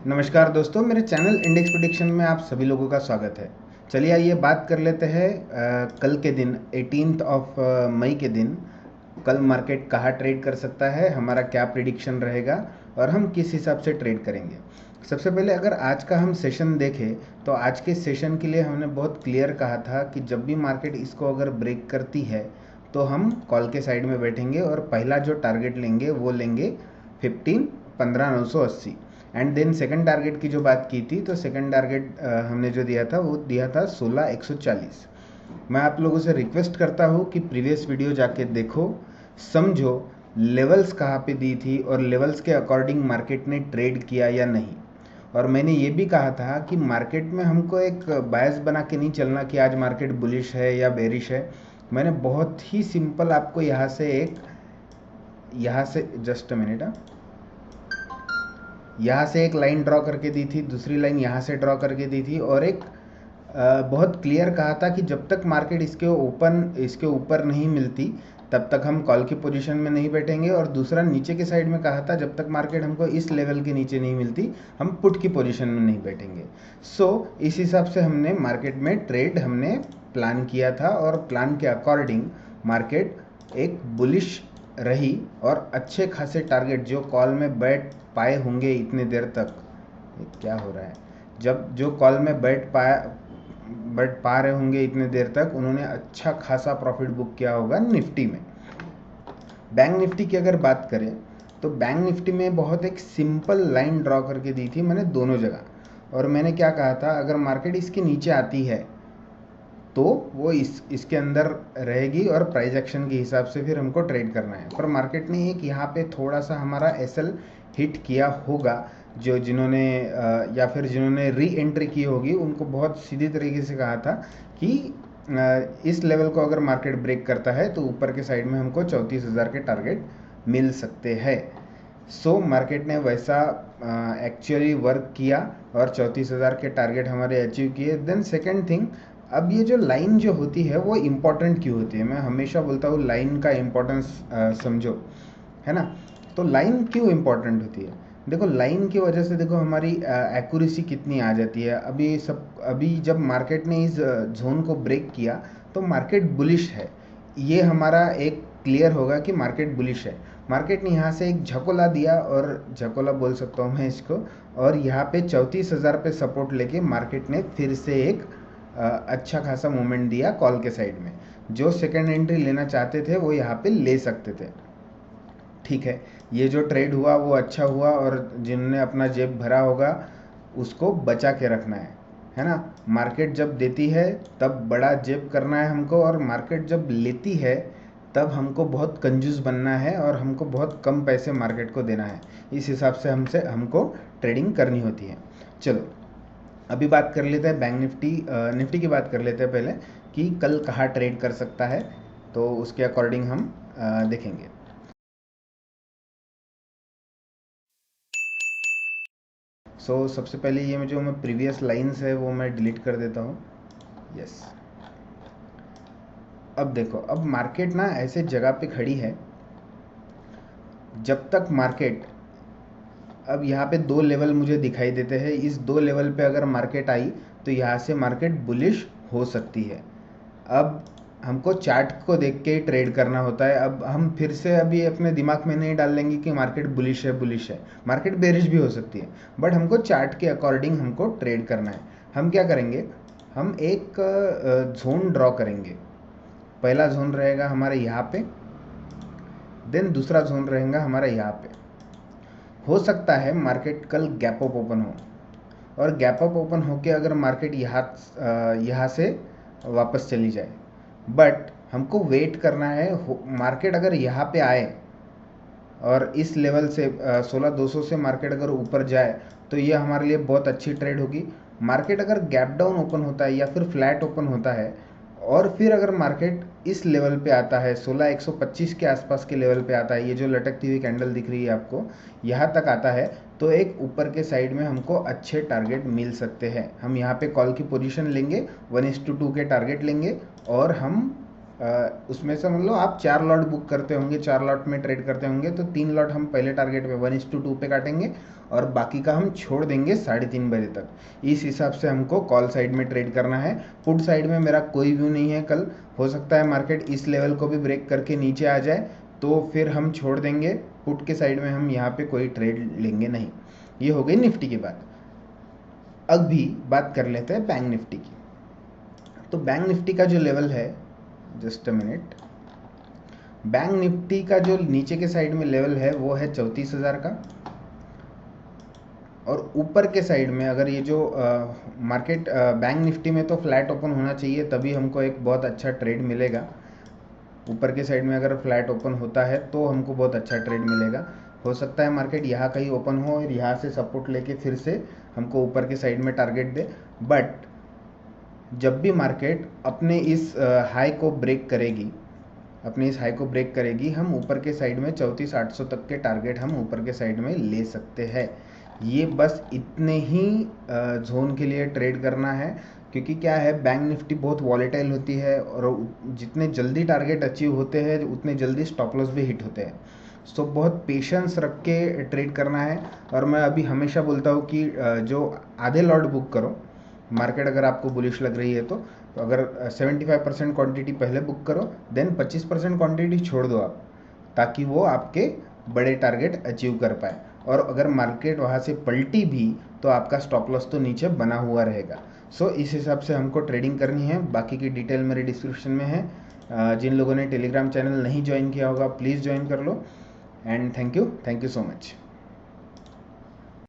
नमस्कार दोस्तों, मेरे चैनल इंडेक्स प्रेडिक्शन में आप सभी लोगों का स्वागत है। चलिए आइए बात कर लेते हैं कल के दिन 18th ऑफ मई के दिन कल मार्केट कहाँ ट्रेड कर सकता है, हमारा क्या प्रिडिक्शन रहेगा और हम किस हिसाब से ट्रेड करेंगे। सबसे पहले अगर आज का हम सेशन देखें तो आज के सेशन के लिए हमने बहुत क्लियर कहा था कि जब भी मार्केट इसको अगर ब्रेक करती है तो हम कॉल के साइड में बैठेंगे और पहला जो टारगेट लेंगे वो लेंगे 15,980। एंड देन सेकंड टारगेट की जो बात की थी तो सेकंड टारगेट हमने जो दिया था वो दिया था 16,140। मैं आप लोगों से रिक्वेस्ट करता हूँ कि प्रीवियस वीडियो जाके देखो, समझो लेवल्स कहाँ पे दी थी और लेवल्स के अकॉर्डिंग मार्केट ने ट्रेड किया या नहीं। और मैंने ये भी कहा था कि मार्केट में हमको एक बायस बना के नहीं चलना कि आज मार्केट बुलिश है या बेरिश है। मैंने बहुत ही सिंपल आपको यहाँ से जस्ट अ मिनट, यहाँ से एक लाइन ड्रॉ करके दी थी, दूसरी लाइन यहाँ से ड्रॉ करके दी थी और एक बहुत क्लियर कहा था कि जब तक मार्केट इसके ऊपर नहीं मिलती तब तक हम कॉल की पोजीशन में नहीं बैठेंगे। और दूसरा नीचे के साइड में कहा था जब तक मार्केट हमको इस लेवल के नीचे नहीं मिलती हम पुट की पोजीशन में नहीं बैठेंगे। इस हिसाब से हमने मार्केट में ट्रेड हमने प्लान किया था और प्लान के अकॉर्डिंग मार्केट एक बुलिश रही और अच्छे खासे टारगेट जो कॉल में बैठ पाए होंगे इतने देर तक, ये क्या हो रहा है, जब जो कॉल में बैठ पा रहे होंगे इतने देर तक उन्होंने अच्छा खासा प्रॉफिट बुक किया होगा निफ्टी में। बैंक निफ्टी की अगर बात करें तो बैंक निफ्टी में बहुत एक सिंपल लाइन ड्रॉ करके दी थी मैंने दोनों जगह। और मैंने क्या कहा था, अगर मार्केट इसके नीचे आती है तो वो इसके अंदर रहेगी और प्राइस एक्शन के हिसाब से फिर हमको ट्रेड करना है। पर मार्केट ने एक यहाँ पे थोड़ा सा हमारा एसएल हिट किया होगा, जो जिन्होंने री एंट्री की होगी उनको बहुत सीधी तरीके से कहा था कि इस लेवल को अगर मार्केट ब्रेक करता है तो ऊपर के साइड में हमको 34,000 के टारगेट मिल सकते हैं। मार्केट ने वैसा एक्चुअली वर्क किया और 34,000 के टारगेट हमारे अचीव किए। देन सेकेंड थिंग, अब ये जो लाइन जो होती है वो इम्पोर्टेंट क्यों होती है, मैं हमेशा बोलता हूँ लाइन का इम्पोर्टेंस समझो, है ना। तो लाइन क्यों इम्पोर्टेंट होती है, देखो लाइन की वजह से देखो हमारी एक्यूरेसी कितनी आ जाती है। अभी जब मार्केट ने इस जोन को ब्रेक किया तो मार्केट बुलिश है, ये हमारा एक क्लियर होगा कि मार्केट बुलिश है। मार्केट ने यहाँ से एक झकोला दिया और झकोला बोल सकता हूँ मैं इसको, और यहाँ पे 34,000 पे सपोर्ट लेके मार्केट ने फिर से एक अच्छा खासा मूवमेंट दिया कॉल के साइड में। जो सेकेंड एंट्री लेना चाहते थे वो यहाँ पे ले सकते थे, ठीक है। ये जो ट्रेड हुआ वो अच्छा हुआ और जिन्होंने अपना जेब भरा होगा उसको बचा के रखना है ना। मार्केट जब देती है तब बड़ा जेब करना है हमको, और मार्केट जब लेती है तब हमको बहुत कंजूस बनना है और हमको बहुत कम पैसे मार्केट को देना है। इस हिसाब से हमको ट्रेडिंग करनी होती है। चलो अभी बात कर लेते हैं बैंक निफ्टी की बात कर लेते हैं पहले कि कल कहाँ ट्रेड कर सकता है, तो उसके अकॉर्डिंग हम देखेंगे। सबसे पहले ये जो मैं प्रीवियस लाइंस है वो मैं डिलीट कर देता हूँ। यस, अब देखो, अब मार्केट ना ऐसे जगह पे खड़ी है जब तक मार्केट, अब यहाँ पे दो लेवल मुझे दिखाई देते हैं, इस दो लेवल पे अगर मार्केट आई तो यहाँ से मार्केट बुलिश हो सकती है। अब हमको चार्ट को देख के ही ट्रेड करना होता है। अब हम फिर से अभी अपने दिमाग में नहीं डाल लेंगे कि मार्केट बुलिश है, मार्केट बेरिश भी हो सकती है, बट हमको चार्ट के अकॉर्डिंग हमको ट्रेड करना है। हम क्या करेंगे, हम एक जोन ड्रॉ करेंगे। पहला जोन रहेगा हमारे यहाँ पे, देन दूसरा जोन रहेगा हमारा यहाँ पे। हो सकता है मार्केट कल गैप अप ओपन हो, और गैप अप ओपन होके अगर मार्केट यहाँ से वापस चली जाए, बट हमको वेट करना है। मार्केट अगर यहाँ पे आए और इस लेवल से 16,200 से मार्केट अगर ऊपर जाए तो ये हमारे लिए बहुत अच्छी ट्रेड होगी। मार्केट अगर गैप डाउन ओपन होता है या फिर फ्लैट ओपन होता है और फिर अगर मार्केट इस लेवल पे आता है 16,125 के आसपास के लेवल पे आता है, ये जो लटकती हुई कैंडल दिख रही है आपको, यहाँ तक आता है तो एक ऊपर के साइड में हमको अच्छे टारगेट मिल सकते हैं। हम यहाँ पे कॉल की पोजीशन लेंगे, 1:2 के टारगेट लेंगे और हम उसमें से मान लो आप 4 लॉट बुक करते होंगे, 4 लॉट में ट्रेड करते होंगे, तो 3 लॉट हम पहले टारगेट पे 1:2 पे काटेंगे और बाकी का हम छोड़ देंगे 3:30 बजे तक। इस हिसाब से हमको कॉल साइड में ट्रेड करना है। पुट साइड में मेरा कोई व्यू नहीं है। कल हो सकता है मार्केट इस लेवल को भी ब्रेक करके नीचे आ जाए, तो फिर हम छोड़ देंगे। पुट के साइड में हम यहाँ पे कोई ट्रेड लेंगे नहीं। ये हो गई निफ्टी की बात। अभी बात कर लेते हैं बैंक निफ्टी की। तो बैंक निफ्टी का जो लेवल है, just a minute, bank Nifty का जो नीचे के साइड में लेवल है वो है 34,000 का। और ऊपर के साइड में अगर ये जो मार्केट बैंक निफ्टी में तो फ्लैट ओपन होना चाहिए, तभी हमको एक बहुत अच्छा ट्रेड मिलेगा। ऊपर के साइड में अगर फ्लैट ओपन होता है तो हमको बहुत अच्छा ट्रेड मिलेगा। हो सकता है मार्केट यहाँ कहीं ओपन हो और यहाँ से सपोर्ट लेके फिर से हमको ऊपर के साइड में टारगेट दे। बट जब भी मार्केट अपने इस हाई को ब्रेक करेगी, हम ऊपर के साइड में 34,800 तक के टारगेट हम ऊपर के साइड में ले सकते हैं। ये बस इतने ही जोन के लिए ट्रेड करना है, क्योंकि क्या है, बैंक निफ्टी बहुत वॉलेटाइल होती है और जितने जल्दी टारगेट अचीव होते हैं उतने जल्दी स्टॉप लॉस भी हिट होते हैं। सो बहुत पेशेंस रख के ट्रेड करना है। और मैं अभी हमेशा बोलता हूँ कि जो आधे लॉट बुक करो, मार्केट अगर आपको बुलिश लग रही है तो अगर 75% क्वांटिटी पहले बुक करो, देन 25% क्वांटिटी छोड़ दो आप, ताकि वो आपके बड़े टारगेट अचीव कर पाए। और अगर मार्केट वहाँ से पलटी भी तो आपका स्टॉप लॉस तो नीचे बना हुआ रहेगा। सो इस हिसाब से हमको ट्रेडिंग करनी है। बाकी की डिटेल मेरे डिस्क्रिप्शन में है। जिन लोगों ने टेलीग्राम चैनल नहीं ज्वाइन किया होगा प्लीज़ ज्वाइन कर लो। And thank you so much.